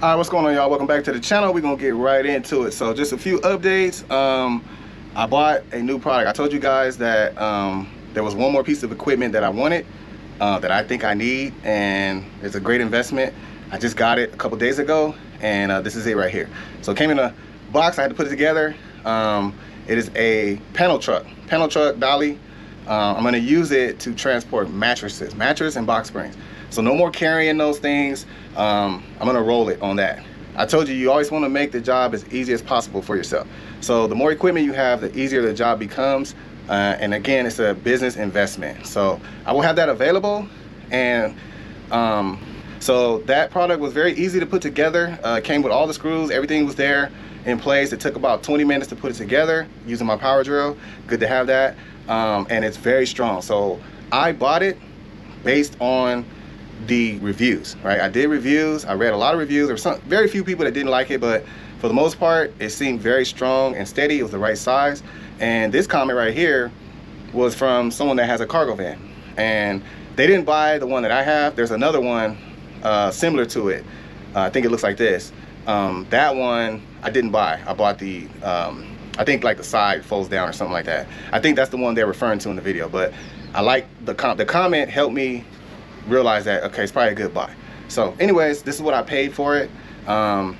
Alright, what's going on, y'all? Welcome back to the channel. We're gonna get right into it. So just a few updates. I bought a new product. I told you guys that there was one more piece of equipment that I wanted, that I think I need, and it's a great investment. I just got it a couple days ago, and this is it right here. So it came in a box. I had to put it together. It is a panel truck dolly. I'm gonna use it to transport mattress and box springs. So no more carrying those things. I'm gonna roll it on that. I told you, you always wanna make the job as easy as possible for yourself. So the more equipment you have, the easier the job becomes. And again, it's a business investment. So I will have that available. And so that product was very easy to put together. It came with all the screws, everything was there in place. It took about 20 minutes to put it together using my power drill. Good to have that. And it's very strong. So I bought it based on the reviews, right? I did reviews. I read a lot of reviews. There were very few people that didn't like it, but for the most part, it seemed very strong and steady. It was the right size. And this comment right here was from someone that has a cargo van, and they didn't buy the one that I have. There's another one similar to it. I think it looks like this. That one I didn't buy. I bought the I think like the side folds down or something like that. I think that's the one they're referring to in the video, but I like the comment helped me realize that, okay, it's probably a good buy. So anyways, this is what I paid for it. So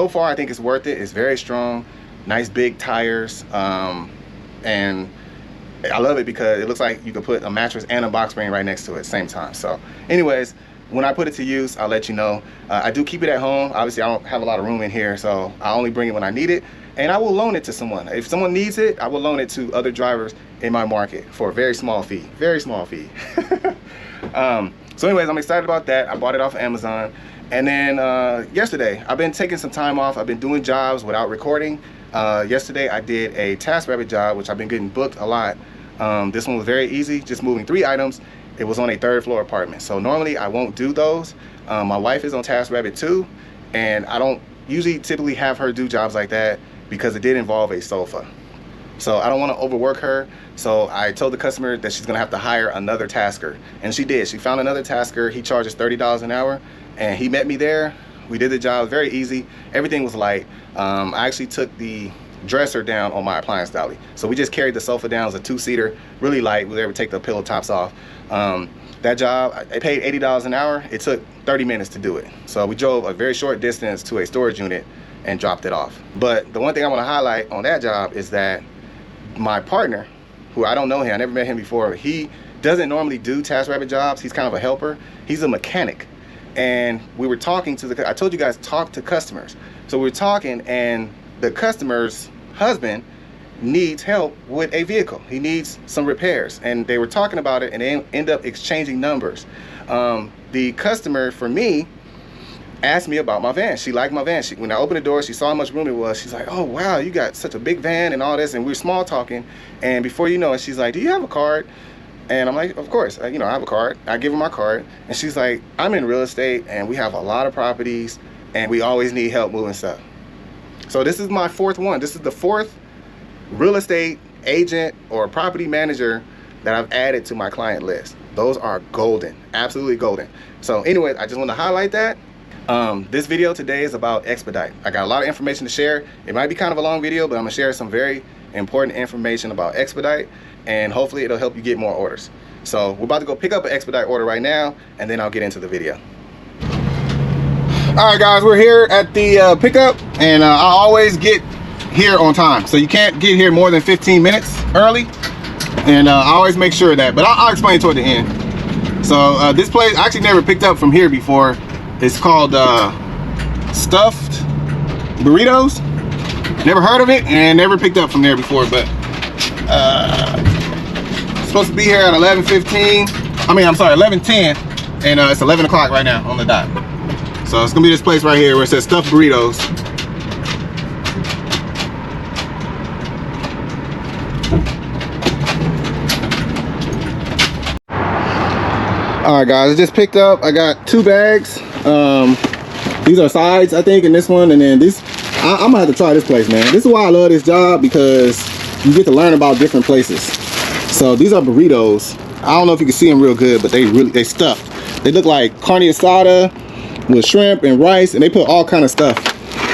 far I think it's worth it. It's very strong, nice big tires, and I love it because it looks like you can put a mattress and a box spring right next to it at the same time. So anyways, when I put it to use, I'll let you know. I do keep it at home. Obviously I don't have a lot of room in here, so I only bring it when I need it, and I will loan it to someone. If someone needs it, I will loan it to other drivers in my market for a very small fee. Very small fee. So anyways, I'm excited about that. I bought it off of Amazon. And then yesterday, I've been taking some time off. I've been doing jobs without recording. Yesterday I did a TaskRabbit job, which I've been getting booked a lot. This one was very easy, just moving 3 items. It was on a 3rd floor apartment. So normally I won't do those. My wife is on TaskRabbit too, and I don't typically have her do jobs like that because it did involve a sofa. So I don't want to overwork her. So I told the customer that she's gonna have to hire another tasker, and she did. She found another tasker. He charges $30 an hour, and he met me there. We did the job, very easy. Everything was light. I actually took the dresser down on my appliance dolly. So we just carried the sofa down. It was a 2-seater, really light. We were able to take the pillow tops off. That job, I paid $80 an hour. It took 30 minutes to do it. So we drove a very short distance to a storage unit and dropped it off. But the one thing I want to highlight on that job is that my partner, who I don't know him, I never met him before, he doesn't normally do TaskRabbit jobs. He's kind of a helper. He's a mechanic. And we were talking to I told you guys, talk to customers. So we were talking, and the customer's husband needs help with a vehicle. He needs some repairs, and they were talking about it, and they end up exchanging numbers. The customer, for me, asked me about my van. She liked my van. When I opened the door, she saw how much room it was. She's like, oh wow, you got such a big van and all this. And we were small talking, and before you know it, she's like, do you have a card? And I'm like, of course, I have a card. I give her my card, and she's like, I'm in real estate, and we have a lot of properties, and we always need help moving stuff. So this is my 4th one. This is the 4th real estate agent or property manager that I've added to my client list. Those are golden, absolutely golden. So anyways, I just want to highlight that. This video today is about Expedite. I got a lot of information to share. It might be kind of a long video, but I'm gonna share some very important information about Expedite, and hopefully it'll help you get more orders. So we're about to go pick up an Expedite order right now, and then I'll get into the video. All right guys, we're here at the pickup, and I always get here on time. So you can't get here more than 15 minutes early, and I always make sure of that, but I'll explain toward the end. So this place, I actually never picked up from here before. It's called Stuffed Burritos. Never heard of it and never picked up from there before, but supposed to be here at 11:15. I'm sorry, 11:10, and it's 11 o'clock right now on the dot. So it's gonna be this place right here where it says Stuffed Burritos. All right guys, I just picked up, I got 2 bags. These are sides, I think, in this one, and then this, I'm gonna have to try this place, man. This is why I love this job, because you get to learn about different places. So these are burritos. I don't know if you can see them real good, but they stuffed. They look like carne asada, with shrimp and rice, and they put all kind of stuff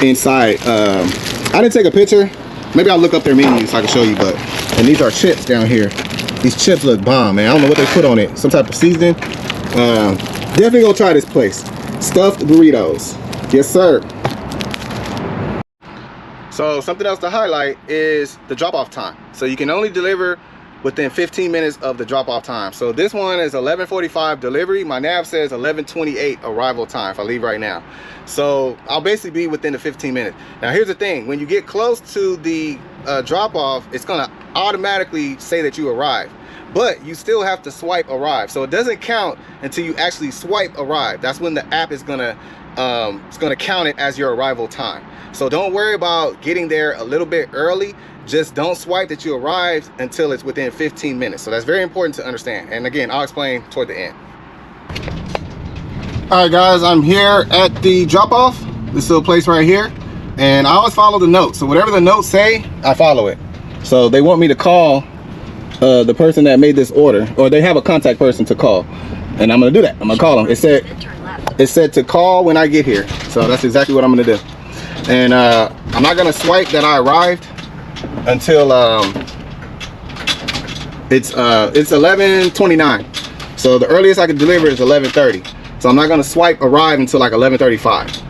inside. I didn't take a picture. Maybe I'll look up their menu so I can show you. But and these are chips down here. These chips look bomb, man. I don't know what they put on it. Some type of seasoning. Definitely go try this place. Stuffed burritos. Yes, sir. So something else to highlight is the drop-off time. So you can only deliver within 15 minutes of the drop-off time. So this one is 11:45 delivery. My nav says 11:28 arrival time if I leave right now. So I'll basically be within the 15 minutes. Now here's the thing, when you get close to the drop-off, it's gonna automatically say that you arrived, but you still have to swipe arrive. So it doesn't count until you actually swipe arrive. That's when the app is gonna it's gonna count it as your arrival time. So don't worry about getting there a little bit early. Just don't swipe that you arrived until it's within 15 minutes. So that's very important to understand. And again, I'll explain toward the end. All right, guys, I'm here at the drop-off. This little place right here. And I always follow the notes. So whatever the notes say, I follow it. So they want me to call the person that made this order, or they have a contact person to call. And I'm gonna do that. I'm gonna call them. It said to call when I get here. So that's exactly what I'm gonna do. And I'm not gonna swipe that I arrived until it's 11:29. So the earliest I can deliver is 11:30. So I'm not gonna swipe arrive until like 11:35.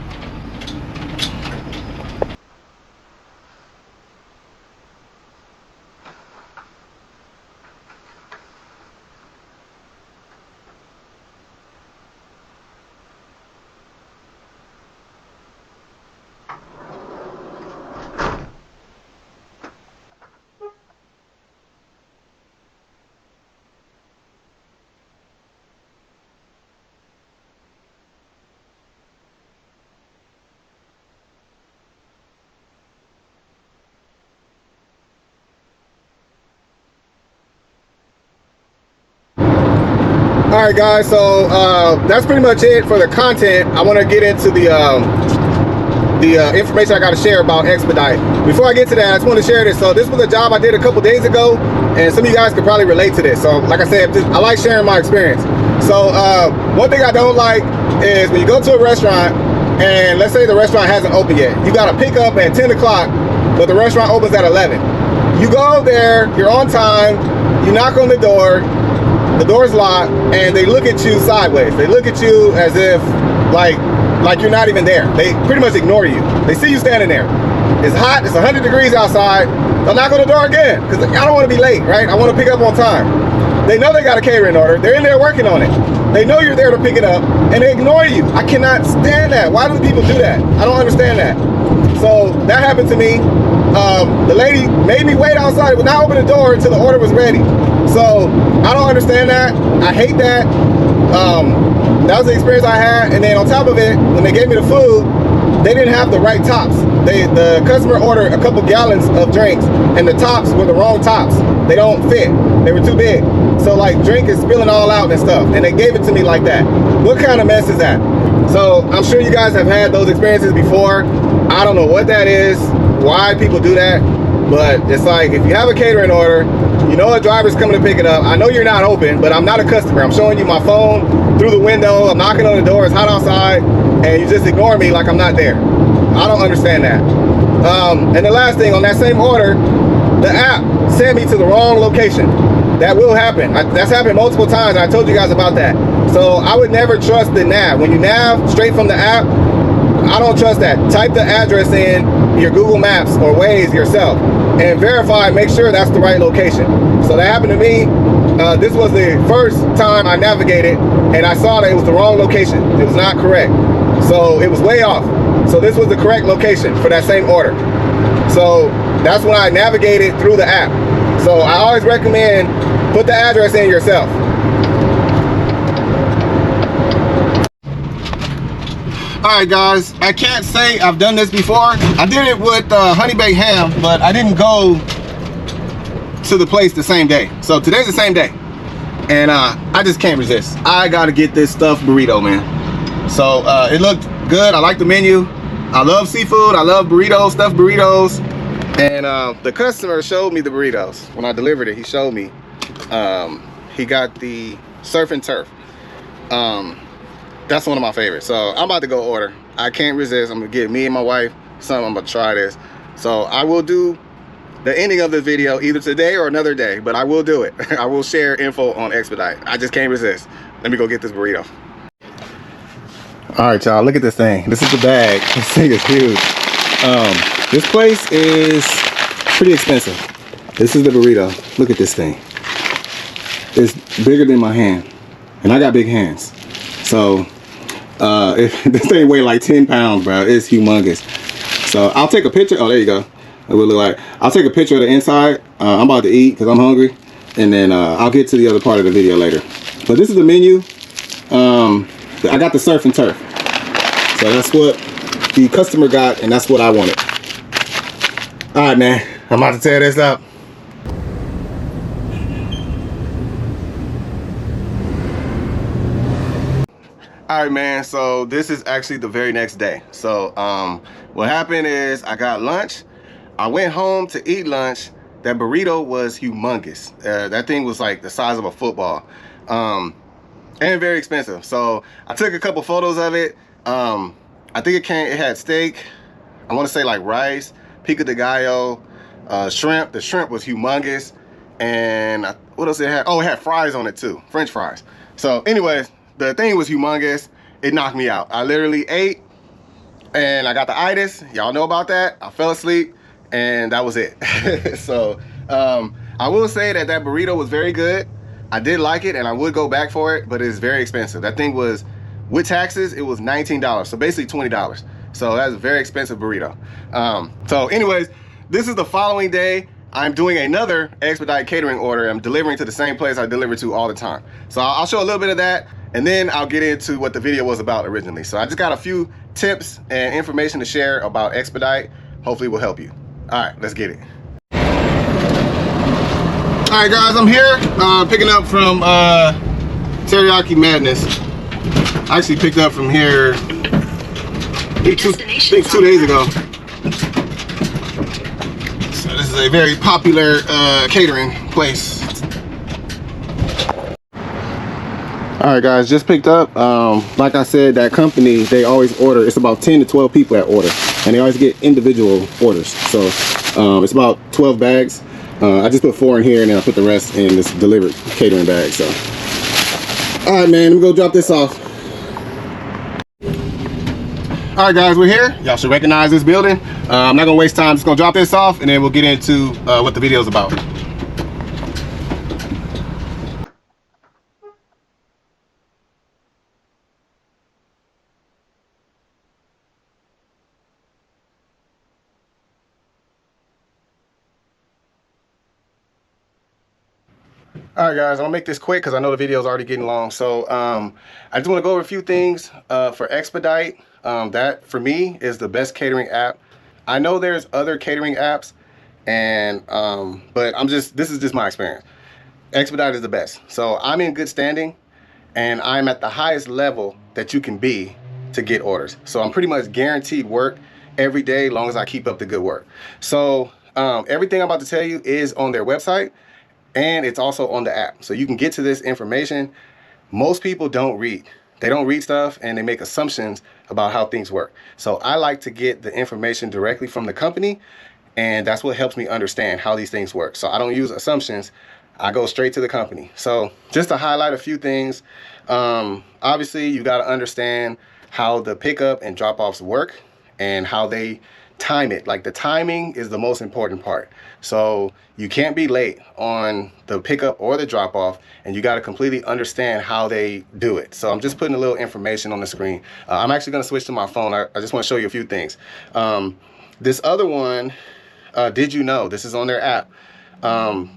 All right, guys, so that's pretty much it for the content. I want to get into the information I got to share about Expedite. Before I get to that, I just want to share this. So this was a job I did a couple days ago, and some of you guys could probably relate to this. So like I said, I like sharing my experience. So one thing I don't like is when you go to a restaurant, and let's say the restaurant hasn't opened yet. You got to pick up at 10 o'clock, but the restaurant opens at 11. You go there, you're on time, you knock on the door's locked, and they look at you sideways. They look at you as if like you're not even there. They pretty much ignore you. They see you standing there. It's hot, it's 100 degrees outside. They'll knock on the door again, because I don't want to be late, right? I want to pick up on time. They know they got a catering order. They're in there working on it. They know you're there to pick it up, and they ignore you. I cannot stand that. Why do people do that? I don't understand that. So that happened to me. The lady made me wait outside, would not open the door until the order was ready. So I don't understand that. I hate that. That was the experience I had. And then on top of it, when they gave me the food, they didn't have the right tops. The customer ordered a couple gallons of drinks, and the tops were the wrong tops. They don't fit. They were too big. So like drink is spilling all out and stuff. And they gave it to me like that. What kind of mess is that? So I'm sure you guys have had those experiences before. I don't know what that is, why people do that. But it's like, if you have a catering order, you know a driver's coming to pick it up. I know you're not open, but I'm not a customer. I'm showing you my phone through the window. I'm knocking on the door. It's hot outside, and you just ignore me like I'm not there. I don't understand that. And the last thing, on that same order, the app sent me to the wrong location. That will happen. That's happened multiple times. I told you guys about that. So I would never trust the nav. When you nav straight from the app, I don't trust that. Type the address in your Google Maps or Waze yourself and verify, make sure that's the right location. So that happened to me. This was the first time I navigated, and I saw that it was the wrong location. It was not correct. So it was way off. So this was the correct location for that same order. So that's when I navigated through the app. So I always recommend put the address in yourself. Alright guys, I can't say I've done this before. I did it with honey baked ham, but I didn't go to the place the same day. So today's the same day, and I just can't resist. I gotta get this stuffed burrito, man. So it looked good. I like the menu. I love seafood. I love burritos, stuffed burritos. And the customer showed me the burritos when I delivered it. He showed me. He got the surf and turf. That's one of my favorites. So I'm about to go order. I can't resist. I'm gonna get me and my wife some. I'm gonna try this. So I will do the ending of the video either today or another day, but I will do it. I will share info on Expedite. I just can't resist. Let me go get this burrito. All right, y'all, look at this thing. This is the bag. This thing is huge. This place is pretty expensive. This is the burrito. Look at this thing. It's bigger than my hand, and I got big hands. So this thing weigh like 10 pounds, bro. It's humongous. So I'll take a picture. Oh, there you go. It will look like. I'll take a picture of the inside. I'm about to eat because I'm hungry, and then I'll get to the other part of the video later. But this is the menu. I got the surf and turf. So that's what the customer got, and that's what I wanted. All right, man. I'm about to tear this up. All right, man. So this is actually the very next day. So what happened is I got lunch. I went home to eat lunch. That burrito was humongous. That thing was like the size of a football. And very expensive. So I took a couple photos of it. I think it had steak, I want to say like rice, pico de gallo, shrimp. The shrimp was humongous. And what else it had? Oh, it had fries on it too, French fries. So anyways, the thing was humongous. It knocked me out. I literally ate and I got the itis. Y'all know about that. I fell asleep and that was it. So I will say that burrito was very good. I did like it and I would go back for it, but it's very expensive. That thing was, with taxes, it was $19. So basically $20. So that's a very expensive burrito. So anyways, this is the following day. I'm doing another Expedite catering order. I'm delivering to the same place I deliver to all the time. So I'll show a little bit of that and then I'll get into what the video was about originally. So I just got a few tips and information to share about Expedite. Hopefully it will help you. All right, let's get it. All right, guys, I'm here picking up from Teriyaki Madness. I actually picked up from here I think 2 days ago. So this is a very popular catering place. All right, guys, just picked up. Like I said, that company, they always order. It's about 10 to 12 people that order, and they always get individual orders. So it's about 12 bags. I just put 4 in here and then I put the rest in this delivered catering bag. So all right, man, let me go drop this off. All right, guys, we're here. Y'all should recognize this building. I'm not gonna waste time. Just gonna drop this off and then we'll get into what the video is about. All right, guys, I'm gonna make this quick because I know the video is already getting long. So I just want to go over a few things for Expedite. That for me is the best catering app. I know there's other catering apps, and but this is just my experience. Expedite is the best. So I'm in good standing, and I'm at the highest level that you can be to get orders. So I'm pretty much guaranteed work every day, as long as I keep up the good work. So everything I'm about to tell you is on their website. And it's also on the app. So you can get to this information. Most people don't read. They don't read stuff and they make assumptions about how things work. So I like to get the information directly from the company, and that's what helps me understand how these things work. So I don't use assumptions. I go straight to the company. So just to highlight a few things, obviously you got to understand how the pickup and drop-offs work and how they time it. Like the timing is the most important part. So you can't be late on the pickup or the drop off, and you got to completely understand how they do it. So I'm just putting a little information on the screen. I'm actually going to switch to my phone. I just want to show you a few things. This other one, did you know? This is on their app.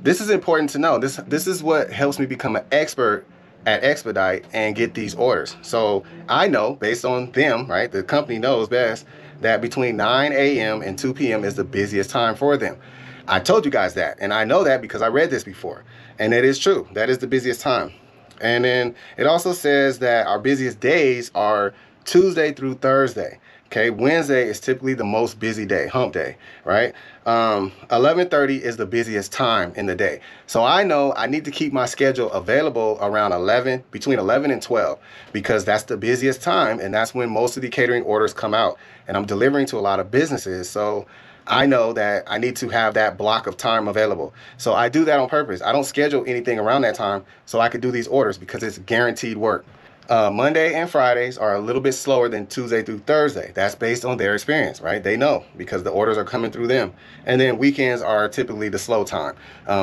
This is important to know. This is what helps me become an expert at Expedite and get these orders. So I know, based on them, right, the company knows best, that between 9 a.m. and 2 p.m. is the busiest time for them. I told you guys that, and I know that because I read this before, and it is true. That is the busiest time. And then it also says that our busiest days are Tuesday through Thursday. Okay, Wednesday is typically the most busy day, hump day, right? 11:30 is the busiest time in the day. So I know I need to keep my schedule available around 11, between 11 and 12, because that's the busiest time and that's when most of the catering orders come out. And I'm delivering to a lot of businesses. So I know that I need to have that block of time available. So I do that on purpose. I don't schedule anything around that time so I could do these orders because it's guaranteed work. Monday and Fridays are a little bit slower than Tuesday through Thursday. That's based on their experience, right? They know because the orders are coming through them. And then weekends are typically the slow time.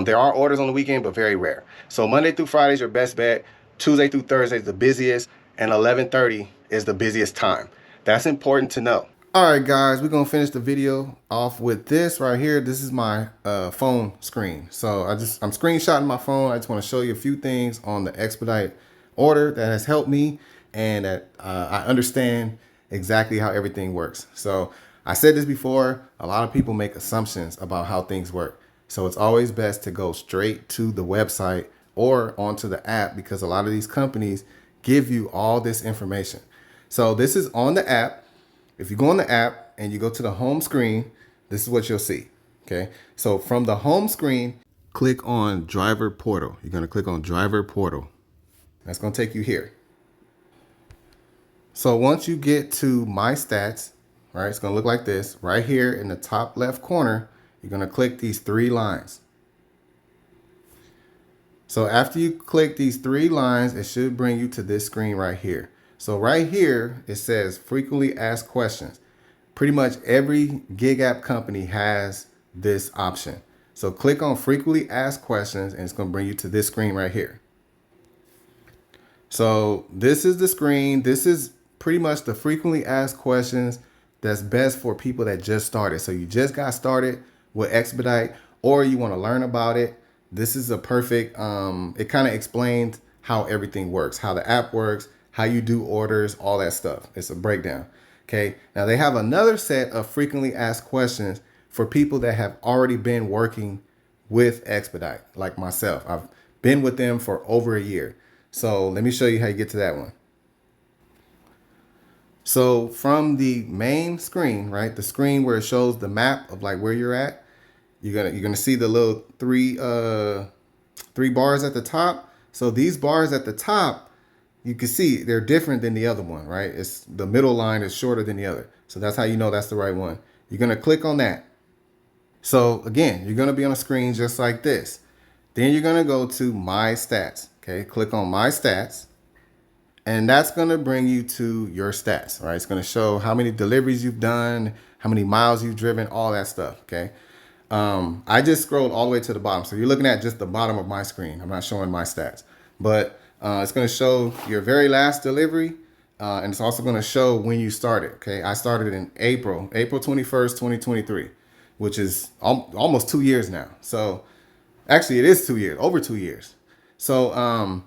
There are orders on the weekend, but very rare. So Monday through Friday is your best bet. Tuesday through Thursday is the busiest, and 11:30 is the busiest time. That's important to know. All right, guys, we're gonna finish the video off with this right here. This is my phone screen. So I'm screenshotting my phone. I just want to show you a few things on the Expedite order that has helped me and that I understand exactly how everything works. So I said this before, a lot of people make assumptions about how things work. So it's always best to go straight to the website or onto the app because a lot of these companies give you all this information. So this is on the app. If you go on the app and you go to the home screen, this is what you'll see. Okay. So from the home screen, click on driver portal. You're going to click on driver portal. That's going to take you here. So once you get to my stats, right, it's going to look like this. Right here in the top left corner, you're going to click these three lines. So after you click these three lines, it should bring you to this screen right here. So right here, it says frequently asked questions. Pretty much every gig app company has this option. So click on frequently asked questions and it's going to bring you to this screen right here. So this is the screen. This is pretty much the frequently asked questions that's best for people that just started. So you just got started with Expedite or you want to learn about it. This is a perfect, it kind of explains how everything works, how the app works, how you do orders, all that stuff. It's a breakdown. Okay. Now they have another set of frequently asked questions for people that have already been working with Expedite, like myself. I've been with them for over a year. So let me show you how you get to that one. So from the main screen, right, the screen where it shows the map of like where you're at, you're gonna see the little three bars at the top. So these bars at the top, you can see they're different than the other one, right? It's the middle line is shorter than the other. So that's how you know that's the right one. You're gonna click on that. So again, you're gonna be on a screen just like this. Then you're gonna go to My Stats. Okay, click on My Stats. And that's gonna bring you to your stats, right? It's gonna show how many deliveries you've done, how many miles you've driven, all that stuff, okay? I just scrolled all the way to the bottom. So you're looking at just the bottom of my screen. I'm not showing my stats, but it's going to show your very last delivery. And it's also going to show when you started. Okay. I started in April 21st, 2023, which is almost 2 years now. So actually it is 2 years, over 2 years. So,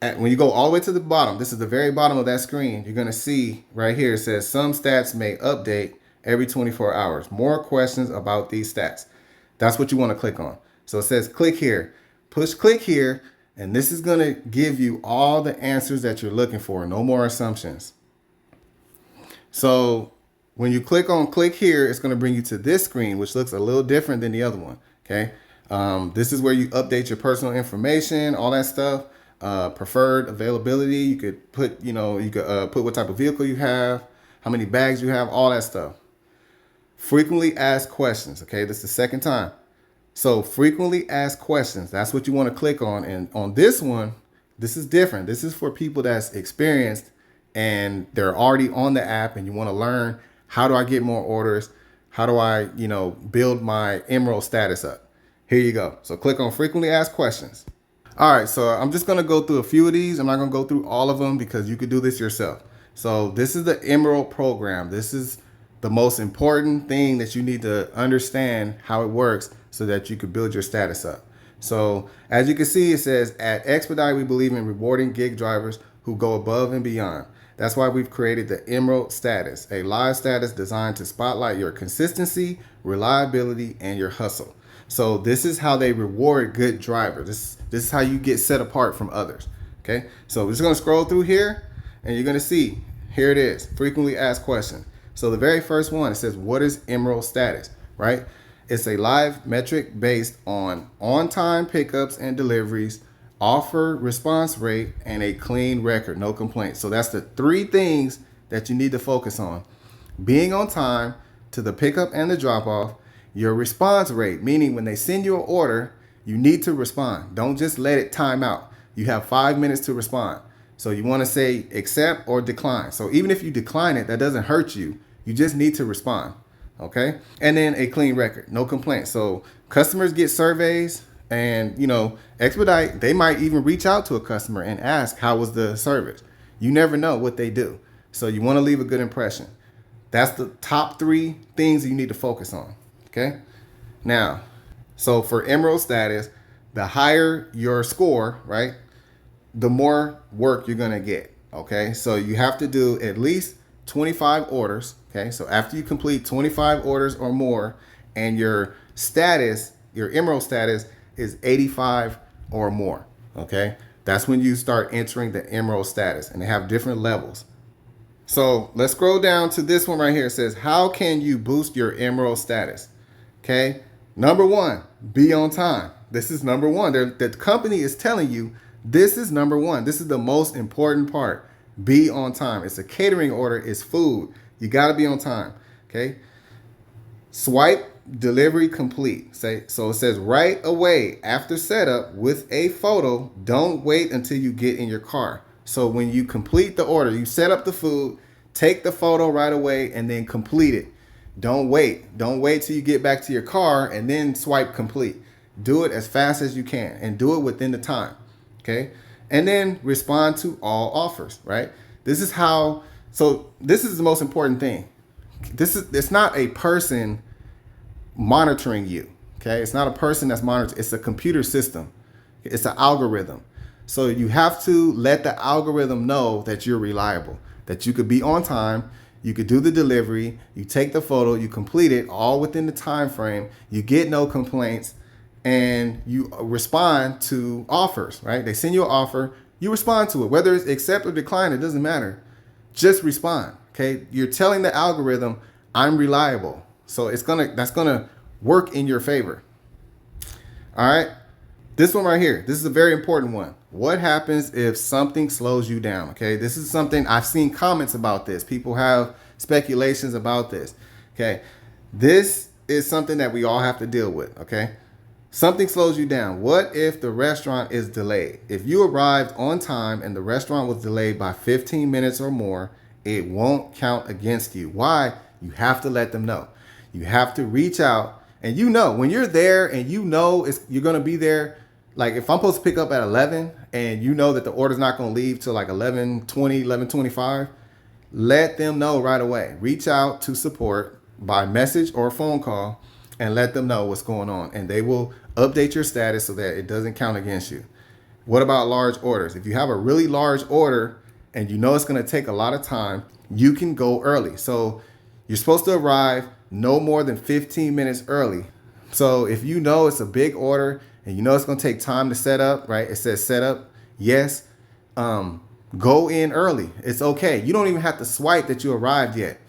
when you go all the way to the bottom, this is the very bottom of that screen. You're going to see right here, it says some stats may update every 24 hours. More questions about these stats. That's what you want to click on. So it says click here, push click here, and this is going to give you all the answers that you're looking for. No more assumptions. So when you click on click here, it's going to bring you to this screen, which looks a little different than the other one. Okay. This is where you update your personal information, all that stuff. Preferred availability. You could put, put what type of vehicle you have, how many bags you have, all that stuff. Frequently asked questions. Okay, this is the second time. So frequently asked questions. That's what you want to click on. And on this one, this is different. This is for people that's experienced and they're already on the app and you want to learn, how do I get more orders? How do I, build my Emerald status up? Here you go. So click on frequently asked questions. All right, so I'm just going to go through a few of these. I'm not going to go through all of them because you could do this yourself. So this is the Emerald program. This is the most important thing that you need to understand how it works so that you could build your status up. So as you can see, it says at Expedite, we believe in rewarding gig drivers who go above and beyond. That's why we've created the Emerald status, a live status designed to spotlight your consistency, reliability, and your hustle. So this is how they reward good drivers. This is how you get set apart from others. Okay, so we're just going to scroll through here and you're going to see, here it is, frequently asked questions. So the very first one, it says, what is Emerald status, right? It's a live metric based on time pickups and deliveries, offer response rate, and a clean record, no complaints. So that's the three things that you need to focus on. Being on time to the pickup and the drop off, your response rate, meaning when they send you an order, you need to respond. Don't just let it time out. You have 5 minutes to respond. So you want to say accept or decline. So even if you decline it, that doesn't hurt you. You just need to respond. Okay. And then a clean record, no complaints. So customers get surveys, and Expedite, they might even reach out to a customer and ask, how was the service? You never know what they do. So you want to leave a good impression. That's the top three things you need to focus on. Okay. Now, so for Emerald status, the higher your score, right, the more work you're going to get. Okay. So you have to do at least 25 orders. Okay. So after you complete 25 orders or more, and your status, your Emerald status is 85 or more. Okay. That's when you start entering the Emerald status, and they have different levels. So let's scroll down to this one right here. It says, how can you boost your Emerald status? Okay. Number one, be on time. This is number one. The company is telling you this is number one. This is the most important part. Be on time. It's a catering order. It's food. You got to be on time. Okay. Swipe delivery complete. So it says right away after setup with a photo. Don't wait until you get in your car. So when you complete the order, you set up the food, take the photo right away, and then complete it. Don't wait. Don't wait till you get back to your car and then swipe complete. Do it as fast as you can and do it within the time. Okay. And then respond to all offers, right? This is the most important thing. It's not a person monitoring you. Okay. It's not a person that's monitoring. It's a computer system. It's an algorithm. So you have to let the algorithm know that you're reliable, that you could be on time, you could do the delivery, you take the photo, you complete it all within the time frame, you get no complaints, and you respond to offers, right? They send you an offer, you respond to it. Whether it's accept or decline, it doesn't matter. Just respond, okay? You're telling the algorithm, I'm reliable. So that's gonna work in your favor. All right. This one right here, this is a very important one. What happens if something slows you down? Okay, this is something I've seen comments about this. People have speculations about this. Okay, this is something that we all have to deal with. Okay, something slows you down. What if the restaurant is delayed? If you arrived on time and the restaurant was delayed by 15 minutes or more, it won't count against you. Why? You have to let them know. You have to reach out, and when you're there and you're going to be there. Like if I'm supposed to pick up at 11 and you know that the order's not going to leave till like 11:20, 11:25, let them know right away. Reach out to support by message or phone call and let them know what's going on. And they will update your status so that it doesn't count against you. What about large orders? If you have a really large order and you know it's going to take a lot of time, you can go early. So you're supposed to arrive no more than 15 minutes early. So if you know it's a big order, and you know it's going to take time to set up, right? It says set up. Yes. Go in early. It's okay. You don't even have to swipe that you arrived yet.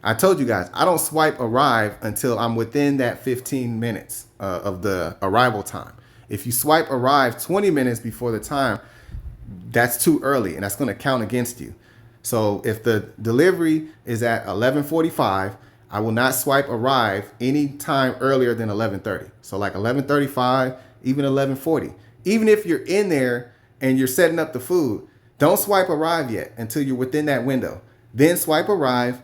I told you guys, I don't swipe arrive until I'm within that 15 minutes of the arrival time. If you swipe arrive 20 minutes before the time, that's too early, and that's going to count against you. So if the delivery is at 11:45, I will not swipe arrive any time earlier than 11:30. So like 11:35, even 11:40. Even if you're in there and you're setting up the food, don't swipe arrive yet until you're within that window. Then swipe arrive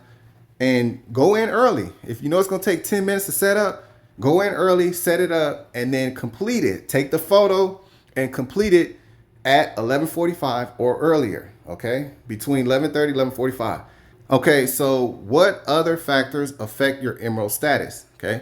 and go in early. If you know it's going to take 10 minutes to set up, go in early, set it up, and then complete it. Take the photo and complete it at 11:45 or earlier, okay? Between 11:30 and 11:45. Okay, so what other factors affect your Emerald status? Okay,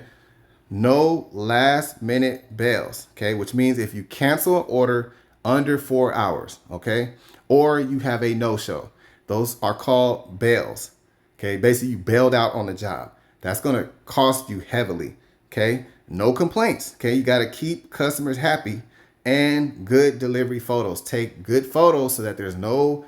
no last minute bails. Okay, which means if you cancel an order under 4 hours, okay, or you have a no-show, those are called bails. Okay, basically you bailed out on the job. That's going to cost you heavily. Okay, no complaints. Okay, you got to keep customers happy, and good delivery photos. Take good photos so that there's no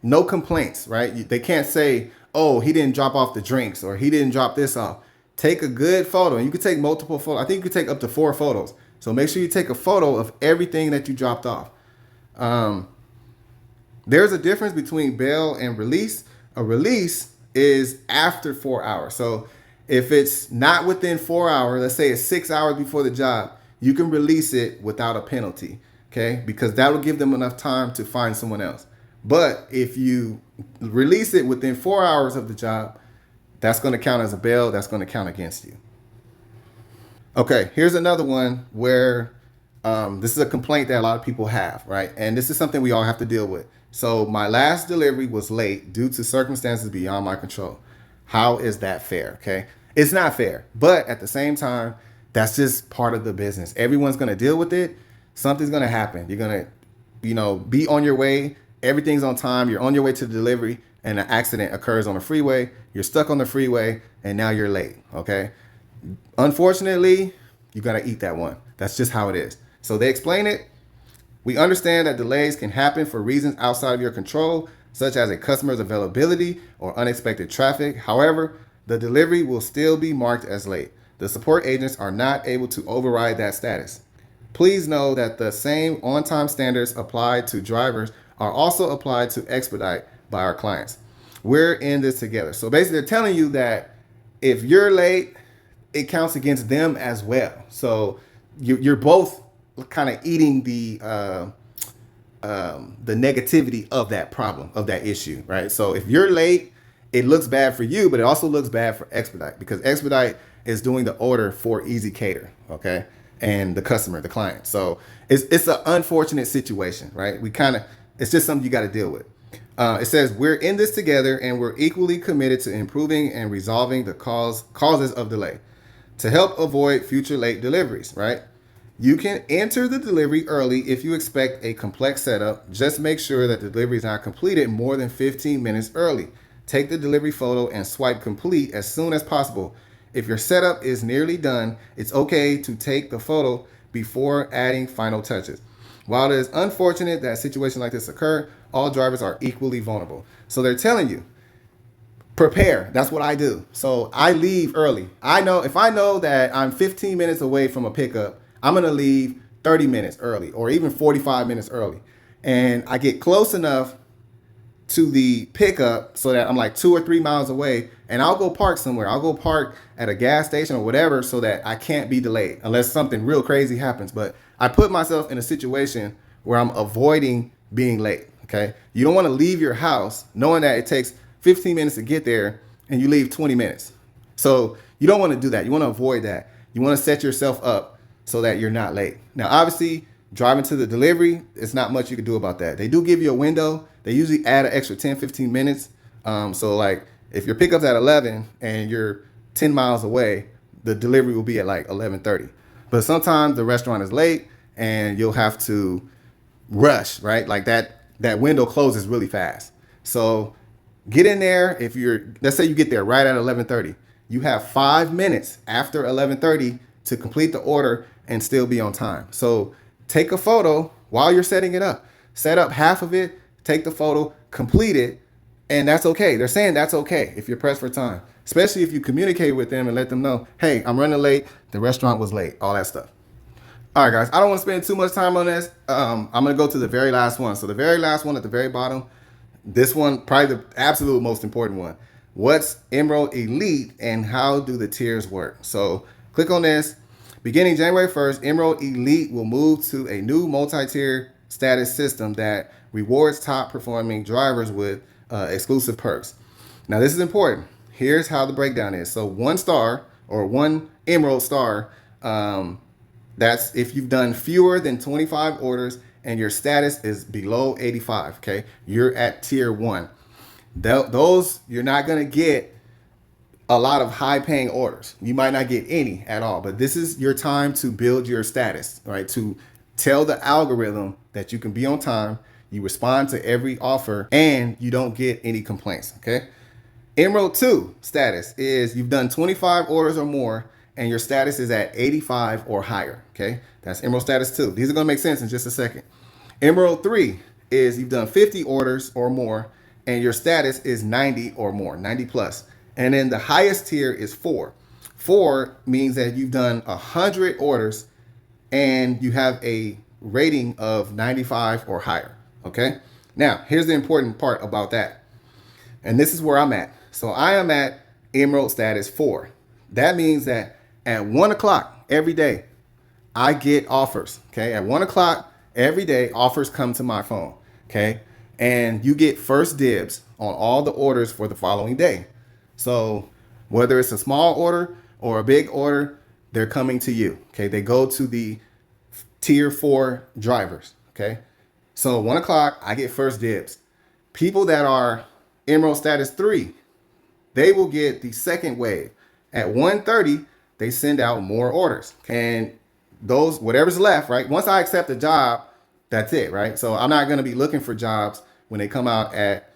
no complaints, right? They can't say, oh, he didn't drop off the drinks or he didn't drop this off. Take a good photo, and you can take multiple photos. I think you can take up to 4 photos. So make sure you take a photo of everything that you dropped off. Um, there's a difference between bail and release. A release is after 4 hours. So if it's not within 4 hours, let's say it's 6 hours before the job, you can release it without a penalty, okay? Because that will give them enough time to find someone else. But if you release it within 4 hours of the job, that's going to count as a bail. That's going to count against you. Okay, here's another one where this is a complaint that a lot of people have, right? And this is something we all have to deal with. So my last delivery was late due to circumstances beyond my control. How is that fair? Okay, it's not fair, but at the same time, that's just part of the business. Everyone's going to deal with it. Something's going to happen. You're going to, be on your way. Everything's on time. You're on your way to the delivery, and an accident occurs on the freeway. You're stuck on the freeway, and now you're late. Okay. Unfortunately, you got to eat that one. That's just how it is. So they explain it. We understand that delays can happen for reasons outside of your control, such as a customer's availability or unexpected traffic. However, the delivery will still be marked as late. The support agents are not able to override that status. Please know that the same on-time standards applied to drivers are also applied to Expedite by our clients. We're in this together. So basically, they're telling you that if you're late, it counts against them as well. So you're both kind of eating the negativity of that problem, of that issue, right? So if you're late, it looks bad for you, but it also looks bad for Expedite because Expedite is doing the order for Easy Cater, okay, and the customer, the client. So it's an unfortunate situation, right? It's just something you got to deal with. It says we're in this together and we're equally committed to improving and resolving the causes of delay to help avoid future late deliveries, right? You can enter the delivery early if you expect a complex setup. Just make sure that the delivery is not completed more than 15 minutes early. Take the delivery photo and swipe complete as soon as possible. If your setup is nearly done, it's okay to take the photo before adding final touches. While it is unfortunate that a situation like this occur, all drivers are equally vulnerable. So they're telling you, prepare. That's what I do. So I leave early. If I know that I'm 15 minutes away from a pickup, I'm going to leave 30 minutes early or even 45 minutes early. And I get close enough to the pickup so that I'm like 2 or 3 miles away, and I'll go park somewhere. I'll go park at a gas station or whatever so that I can't be delayed unless something real crazy happens. But I put myself in a situation where I'm avoiding being late. Okay. You don't want to leave your house knowing that it takes 15 minutes to get there and you leave 20 minutes. So you don't want to do that. You want to avoid that. You want to set yourself up so that you're not late. Now, obviously, driving to the delivery, it's not much you can do about that. They do give you a window. They usually add an extra 10, 15 minutes. So like if your pickup's at 11 and you're 10 miles away, the delivery will be at like 11:30. But sometimes the restaurant is late and you'll have to rush, right? Like that window closes really fast. So get in there. Let's say you get there right at 11:30. You have 5 minutes after 11:30 to complete the order and still be on time. So take a photo while you're setting it up. Set up half of it, take the photo, complete it, and that's okay. They're saying that's okay if you're pressed for time, especially if you communicate with them and let them know, hey, I'm running late. The restaurant was late, all that stuff. All right, guys, I don't want to spend too much time on this. I'm going to go to the very last one. So the very last one at the very bottom, this one, probably the absolute most important one. What's Emerald Elite and how do the tiers work? So click on this. Beginning January 1st, Emerald Elite will move to a new multi-tier status system that rewards top performing drivers with exclusive perks. Now, this is important. Here's how the breakdown is. So 1 star or 1 Emerald star, that's if you've done fewer than 25 orders and your status is below 85, okay? You're at tier 1. Those, you're not going to get a lot of high paying orders. You might not get any at all, but this is your time to build your status, right? To tell the algorithm that you can be on time, you respond to every offer, and you don't get any complaints, okay? Emerald 2 status is you've done 25 orders or more and your status is at 85 or higher, okay? That's Emerald status 2. These are gonna make sense in just a second. Emerald 3 is you've done 50 orders or more and your status is 90 or more, 90 plus. And then the highest tier is 4. 4 means that you've done 100 orders and you have a rating of 95 or higher. Okay. Now, here's the important part about that. And this is where I'm at. So I am at Emerald status 4. That means that at 1 o'clock every day, I get offers. Okay. At 1 o'clock every day, offers come to my phone. Okay. And you get first dibs on all the orders for the following day. So whether it's a small order or a big order, they're coming to you. Okay. They go to the tier 4 drivers. Okay. So 1 o'clock, I get first dibs. People that are Emerald status 3, they will get the second wave. At 1:30, they send out more orders. And those, whatever's left, right? Once I accept a job, that's it, right? So I'm not going to be looking for jobs when they come out at,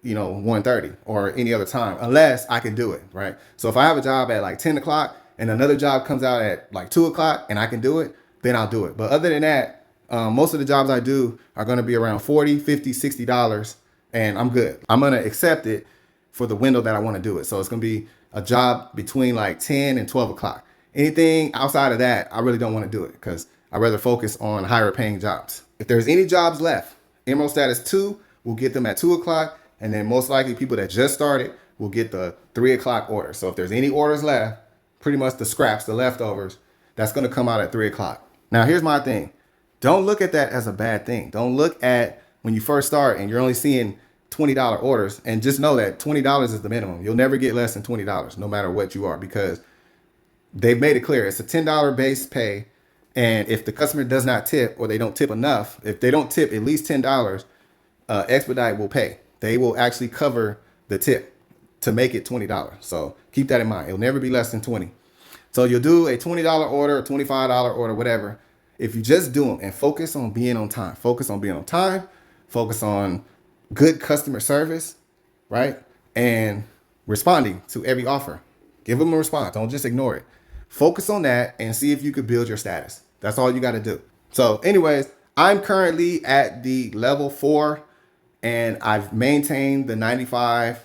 1:30 or any other time, unless I can do it, right? So if I have a job at like 10 o'clock and another job comes out at like 2 o'clock and I can do it, then I'll do it. But other than that, most of the jobs I do are going to be around $40, $50, $60, and I'm good. I'm going to accept it for the window that I want to do it. So it's going to be a job between like 10 and 12 o'clock. Anything outside of that, I really don't want to do it because I'd rather focus on higher paying jobs. If there's any jobs left, Emerald status 2 will get them at 2 o'clock. And then most likely people that just started will get the 3 o'clock order. So if there's any orders left, pretty much the scraps, the leftovers, that's going to come out at 3 o'clock. Now, here's my thing. Don't look at that as a bad thing. Don't look at when you first start and you're only seeing $20 orders, and just know that $20 is the minimum. You'll never get less than $20 no matter what you are, because they've made it clear it's a $10 base pay. And if the customer does not tip, or they don't tip enough, if they don't tip at least $10, Expedite will pay. They will actually cover the tip to make it $20. So keep that in mind. It'll never be less than 20. So you'll do a $20 order, a $25 order, whatever. If you just do them and focus on being on time, focus on good customer service, right? And responding to every offer. Give them a response. Don't just ignore it. Focus on that and see if you could build your status. That's all you got to do. So anyways, I'm currently at the level 4 and I've maintained the 95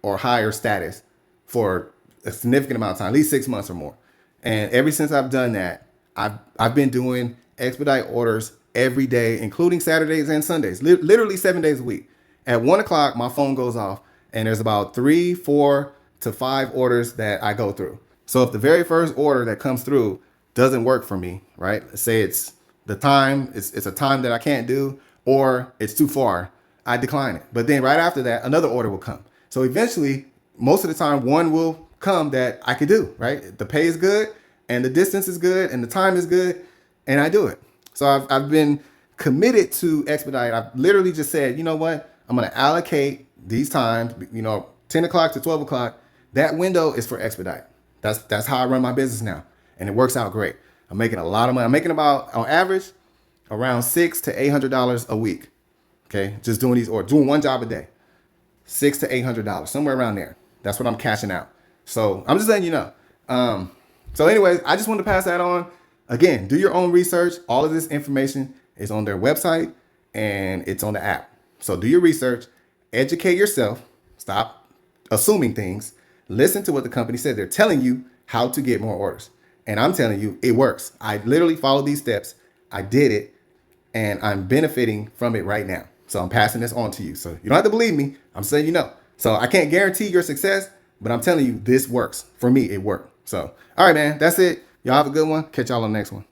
or higher status for a significant amount of time, at least 6 months or more. And ever since I've done that, I've been doing Expedite orders every day, including Saturdays and Sundays, literally 7 days a week. At 1 o'clock, my phone goes off and there's about 3, 4 to 5 orders that I go through. So if the very first order that comes through doesn't work for me, right? Let's say it's the time, it's a time that I can't do, or it's too far, I decline it. But then right after that, another order will come. So eventually, most of the time, one will come that I could do, right? The pay is good and the distance is good and the time is good and I do it. So I've been committed to Expedite. I've literally just said, you know what? I'm going to allocate these times, 10 o'clock to 12 o'clock. That window is for Expedite. That's how I run my business now. And it works out great. I'm making a lot of money. I'm making about, on average, around $600 to $800 a week. Okay. Just doing these, or doing one job a day. $600 to $800, somewhere around there. That's what I'm cashing out. So I'm just letting you know. So anyways, I just wanted to pass that on. Again, do your own research. All of this information is on their website and it's on the app. So do your research, educate yourself, stop assuming things, listen to what the company said. They're telling you how to get more orders. And I'm telling you, it works. I literally followed these steps. I did it and I'm benefiting from it right now. So I'm passing this on to you. So you don't have to believe me. I'm saying, so I can't guarantee your success, but I'm telling you, this works. For me, it worked. So, all right, man, that's it. Y'all have a good one. Catch y'all on the next one.